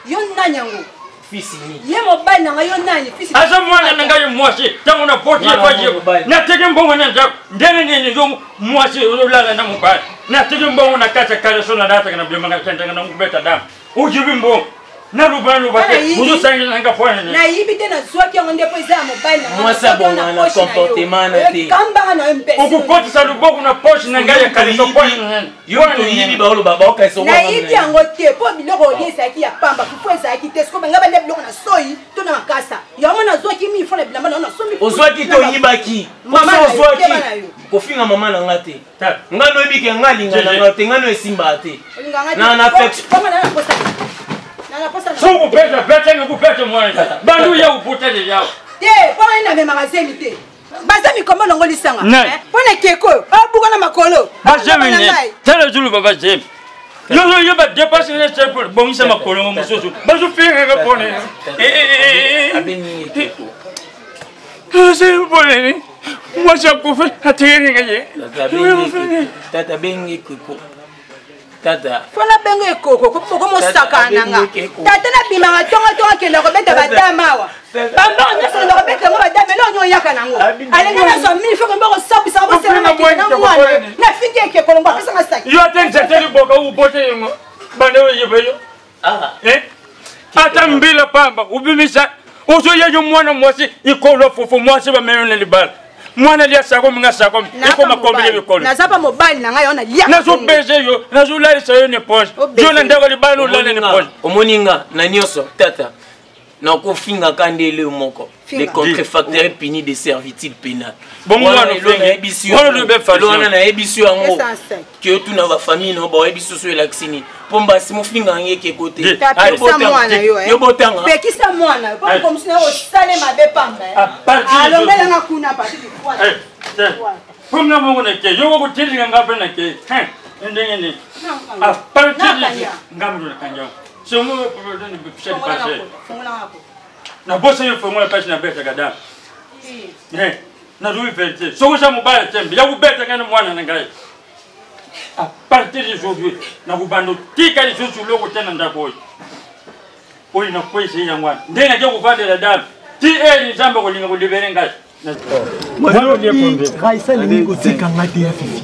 Speaker 14: Yo nani yango?
Speaker 15: Fils ni.
Speaker 14: Ye mobali na nga yo nani? Fils.
Speaker 2: Asa mwana na ngaji mwasi. Tangu na poti ya kwaji. Na tege mbongo na nja. Ndene ni ndo mwasi ulala na mubali. Na tege mbongo na kata kale sona data kana bima na kenta na ngubeta damu. Ujibi mbongo. Na rubani rubate. Uzo sangi na nga pwana.
Speaker 14: Na yibi tena swaki yango ndepo eza mobali na nga.
Speaker 15: Moi ça bon na comportement na te.
Speaker 14: Kamba na mpesi.
Speaker 2: Ukupoti sa luboku na poshi na ngaji kale so pwana.
Speaker 15: Yo to yibi ba olo baba ka so.
Speaker 14: Na yibi yango te po biloko yesa ki ya pamba ku eza ki te sko banga ba lebi na soyi to na makasa. Yango na zwaki mi fona bilamba na somi.
Speaker 15: Ozwaki to yibaki. Mama ozwaki. Kofinga mama na nga te. Nga no yibike nga linga na nga te nga no esimba te. Na affection.
Speaker 2: Songo peta peta ngo peta mwana. Bandu ya upotele yao.
Speaker 14: Te, pona ina me magazine te. Bazami kombo longo lisanga. Pona keko, abuka na makolo.
Speaker 2: Bazami ne. Tele zulu baba jem. Yo ba dépasser les chefs bon ça makolo ngo musoso. Bazu finga ga pone.
Speaker 15: Abeni keko.
Speaker 2: C'est bon. Moi j'ai couvert à terre ngaye.
Speaker 15: Tata bengi keko. Tata.
Speaker 14: Fona bengi koko ko mo sakana nga. Tata na bima nga tonga ke la robeta badama wa. Bamba on se la robeta ngo badama lo nyo yaka nango. Alenga na so mi fo ko mboko sabu sabu se na mwana. Na finge ke ko ngwa kasa saki.
Speaker 2: Yo atende tele boka u bote ngo. Bande we yebeyo. Ata mbila pamba ubimisa. Ozo yeyo mwana mwasi ikolo fufu mwasi ba meyone libala. Mwana lia sako minga sako iko makombele bikolo.
Speaker 14: Na zapa mobile na nga yona lia.
Speaker 2: Na zo beje yo, na zo lali sayo ne poche. Yo na ndako libala ulale ne poche.
Speaker 15: Omoninga na nyoso tata. Na ko finga kandele moko. Les contrefacteurs punis de servitude pénale.
Speaker 2: Bon moi no
Speaker 15: ebisu. Lona na ebisu yango. Que tout na ba famille no ba ebisu so elaxini. Pomba si mo finga ngeke côté.
Speaker 14: Yo botanga. Pekisa mwana. Pour comme si na o sale mabe pamba. Alongela nga kuna parti du foie.
Speaker 2: Comme na mongo na ke yo ko tilinga ngape na ke. Ndenge ni. A partir du ngamdo na kanjao. So mo problème de picha de passer. Na bossa yo fongola page na beta gadam. Na rui verte. So usa mobile tembe. Ya kubeta kana mwana na ngai. À partir d'aujourd'hui, na kubando tika ni susu loko tena ndakoyi. Oyi na kwese ya mwana. Ndena je kuvanda la damu. Ti ni zamba ko linga ko libere ngai.
Speaker 1: Mwana ni pombe. Raisa ni ko tika ngati ya fifi.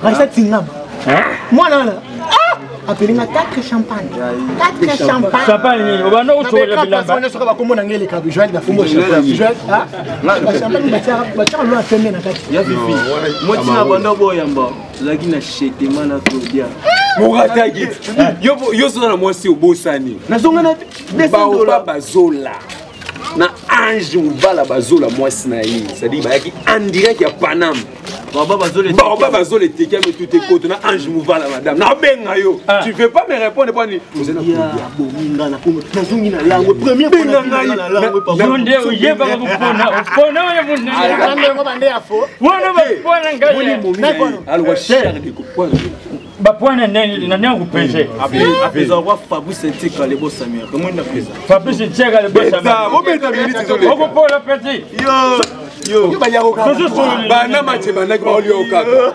Speaker 1: Raisa tingama. Mwana na. Apelinga 4 champagne. 4 champagne.
Speaker 2: Champagne, on va nous sauver la bilamba.
Speaker 1: On sera comme on angeli ka joie da fumo champagne. Joie, champagne ba cha lo atende na kati.
Speaker 8: Ya vipi? Moi tina banda boyamba. Laki na shete mana Claudia.
Speaker 16: Mugata gift. Yo so na mwasi obosani.
Speaker 1: Nazonga na $200
Speaker 16: bazola. Na ange mubala bazola mwasi na yi. C'est-à-dire ba yaki en direct ya Panam. Baba bazole teke mais tout est côté na ange mouvala madame na benga yo tu veux pas me répondre pas ni vous êtes là
Speaker 1: bominga na kuma nazungi na langue première fois na langue
Speaker 2: papa nde yeba ko pona ya munne
Speaker 1: ngande ngo bande afo
Speaker 2: wana ba pona ngaye
Speaker 16: alwa share de ko
Speaker 2: ba pona nene na nyangu pese
Speaker 8: apeza kwa Fabrice Ntika le boss Samir comment na pesa
Speaker 2: Fabrice Ntika le boss Samir
Speaker 16: mo beta minute désolé
Speaker 2: oko pola petit
Speaker 16: yo banyako ka bana mache bana ko oli okaka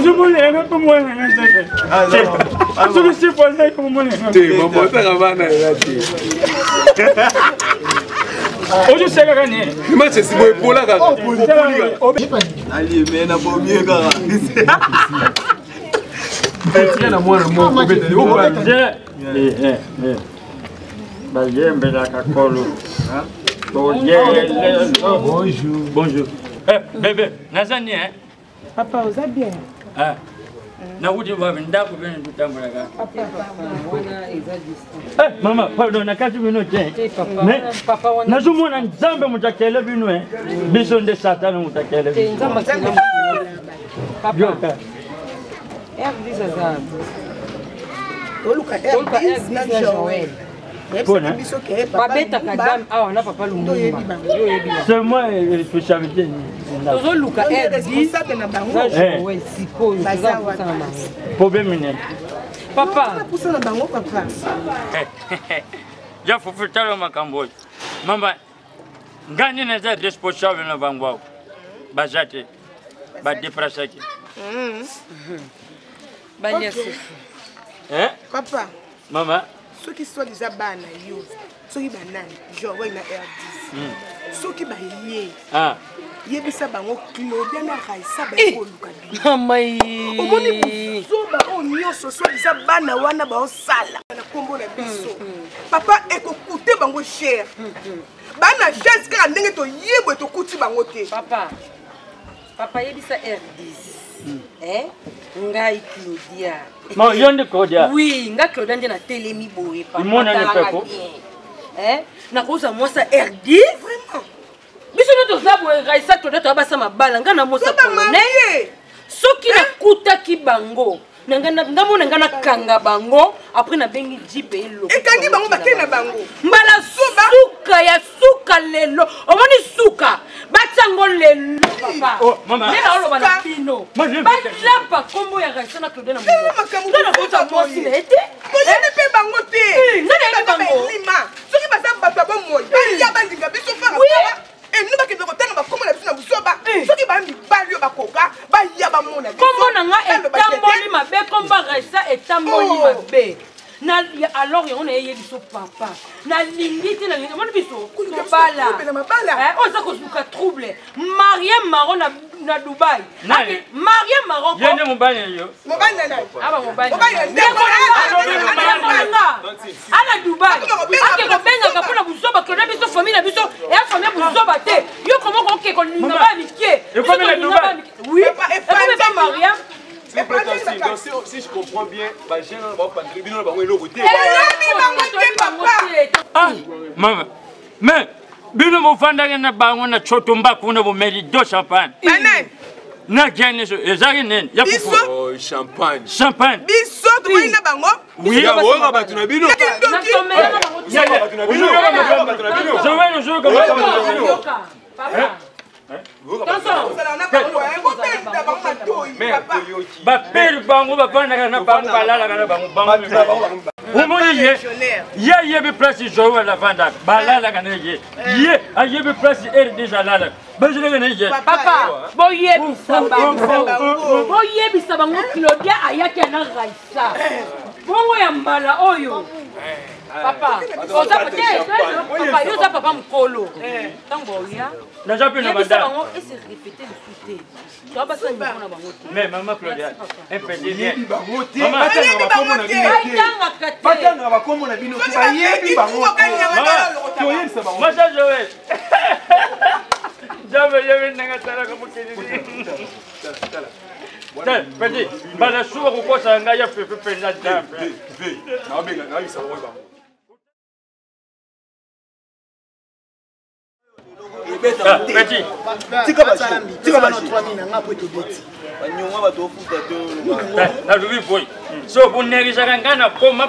Speaker 2: je voulais un peu moins je suis pas ça comme moi
Speaker 16: te maman ta bana yati
Speaker 2: ojo sega gani
Speaker 16: mache si boy pola ka
Speaker 8: ali mena bomie ka
Speaker 2: petit na mwana moko bete o ba yembe la kakolo
Speaker 1: Bonjour.
Speaker 2: Bonjour. Bébé, nazani hein?
Speaker 10: Papa, vous allez bien?
Speaker 2: Ah. Na udi wa ndako bene tutambula ga.
Speaker 10: Papa,
Speaker 11: wana exagiste.
Speaker 2: Mama, pardon, nakati bino te.
Speaker 11: Papa wana.
Speaker 2: Nazumona nzambe mutakele bino biso nde satana mutakele bino.
Speaker 11: Nzambe kila. Papa. Erdi zaza.
Speaker 10: Oluka erdi na Joël.
Speaker 11: Babeta kadam awa na papa Lumumba.
Speaker 2: C'est moi responsabilité.
Speaker 11: Tozo luka responsable na bango. Ouais, siko, toza pousa na bango.
Speaker 2: Problème ni.
Speaker 11: Papa,
Speaker 10: pousa na bango papa.
Speaker 2: Ya fufuta lo makambo. Mama, ngani na za responsable na bango. Bajate. Ba déprasaki. Hein?
Speaker 10: Papa.
Speaker 2: Maman.
Speaker 10: Ceux qui sont déjà bana yo. Ceux qui banane, genre ouais na R10. Ceux qui ba yé.
Speaker 2: Ah.
Speaker 10: Yebisa bango Claudia na Raisa ba ko luka.
Speaker 11: Mamai.
Speaker 10: Omoni buzoba o nyoso so déjà bana wana ba osala na kombo na biso. Papa ekokute bango cher. Bana chaise ka ndenge to yebo to kuti bango te.
Speaker 11: Papa yebisa R10. Ngai Claudia.
Speaker 2: Mo yonde Claudia.
Speaker 11: Oui, nga Claudia ndena telemi boye papa.
Speaker 2: Imona ne peko.
Speaker 11: Na koza mwasa R10 vraiment. Biso no to zabo Raisa Claudia to abasa mabala nga na mosa colonel. Soki na kutaki bango. Ngamona ngana kanga bango après na bengi jipe elo.
Speaker 10: Ekangi bango bakena bango.
Speaker 11: Mbala suka ya suka lelo. Omoni suka. Batango lelo papa.
Speaker 2: Oh mama.
Speaker 11: Nena olo bana pino. Bajapa kombo ya Raisa na Claudia na mbo. Nana kota mosi na ete.
Speaker 10: Mosi pe bango te.
Speaker 11: Nana bango.
Speaker 10: Lima. Soki basa bato ba moyi. Ya bandinga biso fara. Et nous bakende ko tanga ba kombo na biso na busoba. Soki ba mbi balio ba koka, ba ya ba mona.
Speaker 11: Kombo na nga etamboli mabe kombo Raisa etamboli mabe. Na alors on a yé biso papa. Na lingiti na ngini moni biso. Bala. On ça ko suka trouble. Mariam Maron na Dubai. Mariam Maron.
Speaker 2: Yende mobane yo.
Speaker 10: Mobane na.
Speaker 11: Aba mobane. Ala Dubai. Ake ko benga ka pona buzoba ko na biso famille na biso et a famille buzoba te. Yo comment ko ke ko ninga ba mikie.
Speaker 2: Et comme la Dubai.
Speaker 11: Oui. Et comme Mariam.
Speaker 16: Si je comprends bien, j'ai un tribunal dans le côté.
Speaker 2: Ah, maman. Mais, bino mo fanda na bango na choto mbaku na bo meri do champagne.
Speaker 10: Banane.
Speaker 2: Na gane so ezari nen. Ya
Speaker 16: Oh, champagne.
Speaker 2: Champagne.
Speaker 10: Biso to na bango.
Speaker 2: Oui,
Speaker 16: ya wona batu na bino.
Speaker 2: Bapeli bango bafandaka na bango balalaka na bango. Omoni ye ayebi place joe alavandaka balalaka na ye. Ye ayebi place ere déjà alalaka bazilaka na ye.
Speaker 11: Papa boyebisa bango Claudia ayaki na Raisa. Bongo ya mbala oyo. Papa, papa, yo za papa mkolo. Tango ya.
Speaker 2: Na japi na banda.
Speaker 11: Bango et se répéter le fouté. Tu vas pas ça na bango.
Speaker 2: Mais maman Claudia, un peu de bien.
Speaker 16: Maman, batanga ba komo na bino. Ba yebi bango.
Speaker 2: Moi ça Joël. Jamais yebi nanga tala comme kini. Petit, bala suwa kukosa ngaya pepe na dambe.
Speaker 16: Na benga na isa wo ba.
Speaker 2: Petit,
Speaker 1: tika bashi 3000 nanga po to beti.
Speaker 8: Banyonga bato futa to.
Speaker 2: Na lubi boy. So bunnerisa kangana koma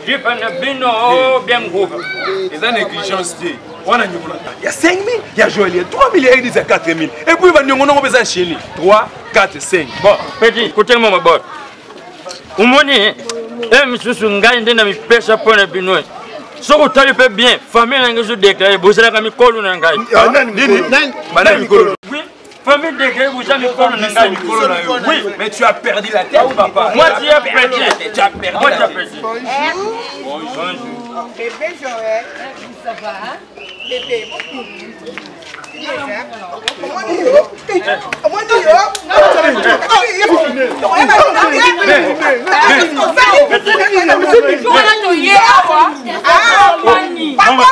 Speaker 2: jipa na bino bien groupe.
Speaker 16: Eza négligence te. Wana nyongola ta. Ya 5000, ya Joël, 3000 et 4000. Et puis ba nyongola ngo beza chéni. 3, 4, 5.
Speaker 2: Bon, petit, côté mon bord. Umoni misusu ngai ndena mipesa pona bino. Soko tali pe bien, famille nanga zo déclarer bozala ka mikolo na ngai.
Speaker 16: Nini? Bana mikolo.
Speaker 2: Oui, famille déclarer bozala mikolo na ngai.
Speaker 16: Oui, mais tu as perdu la tête, papa.
Speaker 2: Moi tu as perdu.
Speaker 16: Tu as perdu.
Speaker 2: Moi tu as perdu.
Speaker 10: Bonjour. Bébé Joël, ça va? Bébé,
Speaker 2: Maman,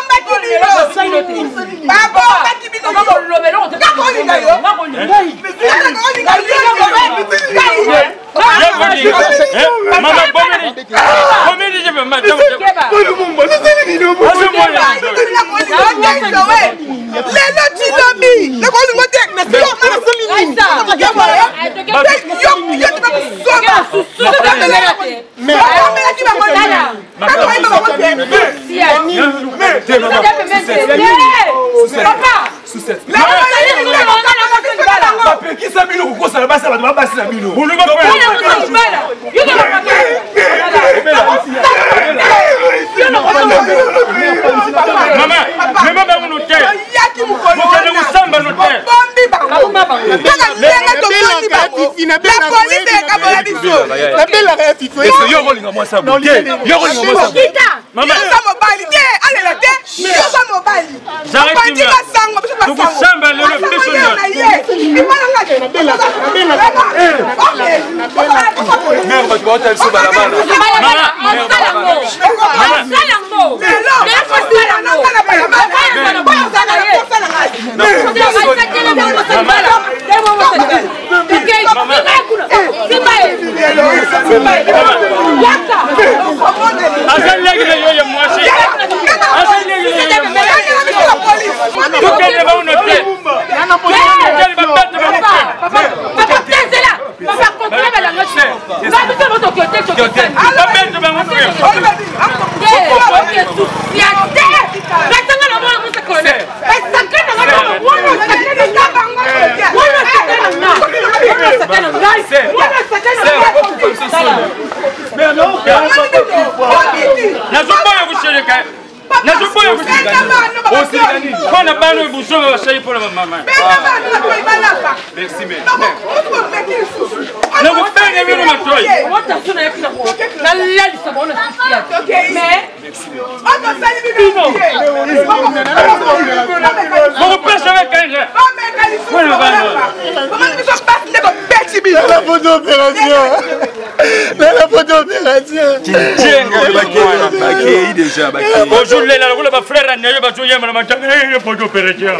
Speaker 2: Aujourd'hui, la frère Anne, va jouer à la matin, pour l'opération.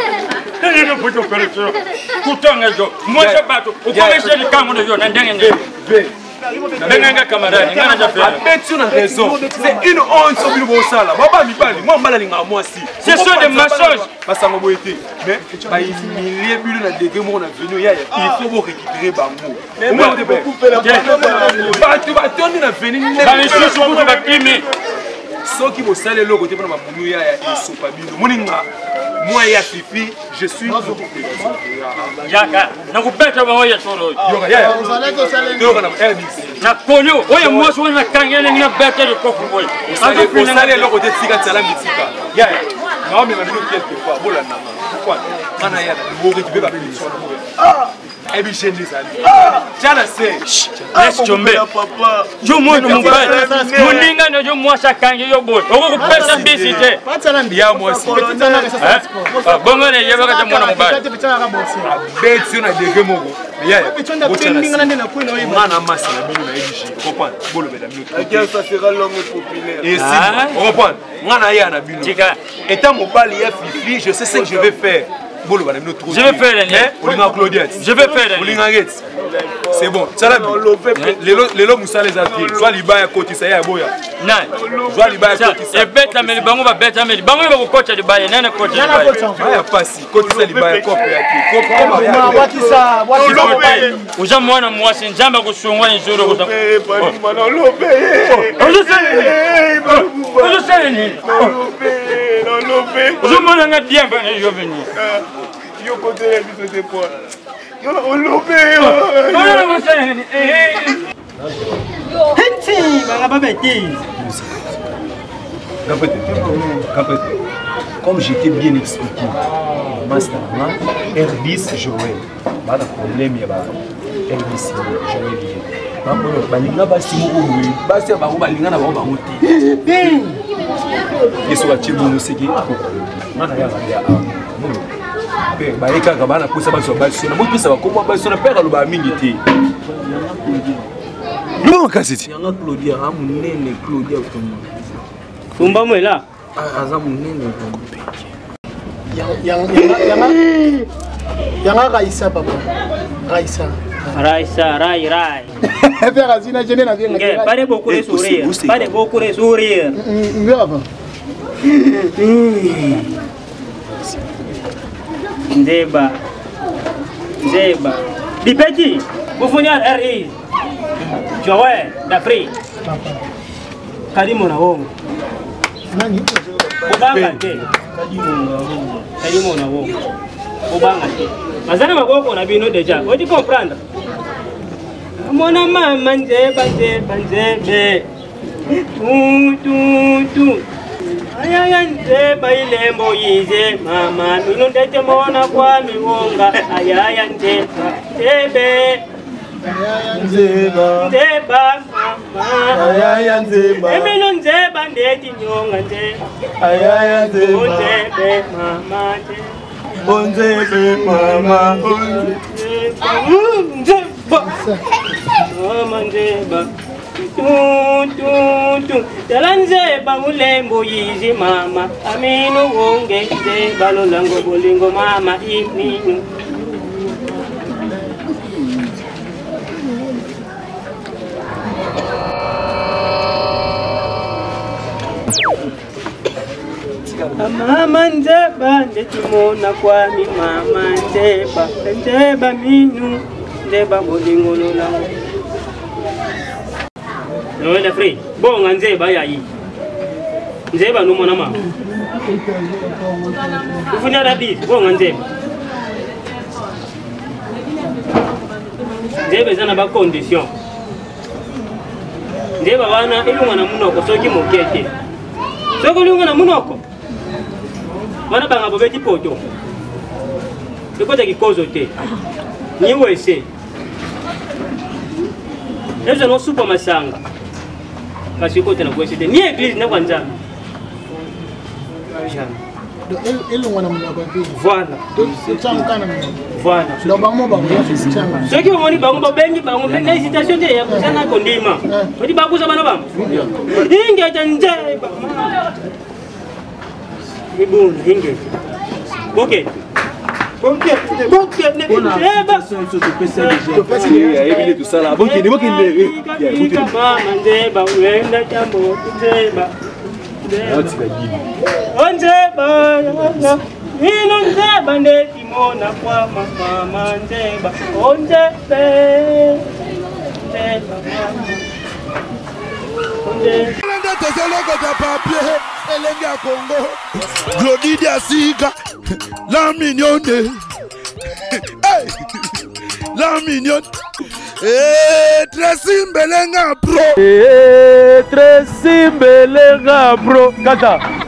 Speaker 2: Moi, je bats. Vous connaissez le camp de Yon. Benga camarade, tu as raison. C'est une honte sur le beau sala. Moi, c'est ça des mensonges. Pas ça, mon été. Mais il y a eu la dégueu, on a venu. Il faut vous récupérer Bamou. Mais moi, je vais couper la porte. Tu vas tourner la venue. Tu vas crimer. Ceux qui vont saler le côté de ma mouille, ils sont pas bien. Moi, il y a Fifi, je suis. Yaka, na kupeta ba hoya toro. Na konyo, oya moi so na kangele ngina beta de kofu boy. Ando sale le côté tika tsala mitika. Ya. Na me manu quelque fois, bola na. Pourquoi? Mana ya, mo récupérer ba bénédiction. Et puis j'ai des amis. Jana c'est. Laisse tomber. Yo moi no mobile. Moninga no yo moi sakange yo boy. Oko kupesa bisite. Ya moi si. Bongo ne yeba ka mwana mobile. Beti na dege mogo. Ya. Mana masi na bino na ejishi. Comprendre. Bolo bela mino. Ça sera l'homme populaire. Et si. On comprend. Ngana ya na bino. Étant mobile ya Fifi, je sais ce que je vais faire. Je vais faire je vais faire c'est bon. Les lots moussa les attire. Soit les bails à côté, ça y est, boya. Non. Soit les bails à côté. Et bête la mais bango va bête la mais bango va coach de bail, nana coach de bail. Ah pas si. Côté ça les bails cop et qui. Comment wati ça? Wati lobé. Oja mwana mwasi njamba ko songwa nzoro ko. On lobé. On sait ni. On lobé. Oja mwana ngadia ba ne yo venir. Yo côté les biso de poids. Yo on lobé. On sait ni. Henti, baba beti. Comme j'étais bien expliqué, Masterman, Herbis Joël. Pas de problème, il y a Herbis Joël. Balinga basi moko boye basi ba balinga na ba ba moti yeso ba chibu musiki mana ya ba pe ba eka ka bana kusa ba so ba so na mo pisa ba ko ba so na pera lo ba mingi te no kasiti yanga Claudia ha munene Claudia utomo kumba mwela aza munene
Speaker 9: yanga Raissa papa Raissa
Speaker 17: Rai.
Speaker 9: Faire azina jene na bien.
Speaker 17: Pas beaucoup de sourire. Pas beaucoup de sourire. Nzeba. Di petit. Vous venez à RI. Joël d'Afrique. Kadimo na wongo.
Speaker 9: Nani?
Speaker 17: Obanga te. Kadimo na wongo. Obanga te. Mazana magoko na bino déjà. Vous comprendre? Mona mama nzeba. Tu. ayaya nzeba ilembo yize mama mino ndete mona kwa miwonga ayaya nzeba tebe nzeba mama
Speaker 8: ayaya nzeba
Speaker 17: emino nzeba ndeti nyonga nzeba
Speaker 8: ayaya nzeba
Speaker 17: nzebe mama
Speaker 8: nzebe mama
Speaker 17: nzeba mama nzeba Tala nzeba mulembo yizi mama aminu wonge nzeba lolango bolingo mama iminu mama nzeba ndetimona kwami mama nzeba minu nzeba bolingo lolango Noela free. Bonga nzeba yayi. Nzeba no mwana mama. Ufanya rabi, bonga nzeba. Nzeba zana ba condition. Nzeba wana ilunga na munoko soki mokeke. Soko ilunga na munoko. Wana banga bobeti poto. Ekota kikozo te. Ni wese. Nzeba no super masanga. Kasi ko tena kwesite ni église na kwanza voilà ceux ont bango babengi bango na hésitation te ya kusana kondima odi bakuza bana bam inge tanje ibun inge okay
Speaker 3: Glodidia Sika, la mignonne. Hey, la mignonne. Tracy Mbelenga bro.
Speaker 8: Tracy Mbelenga bro. Kata.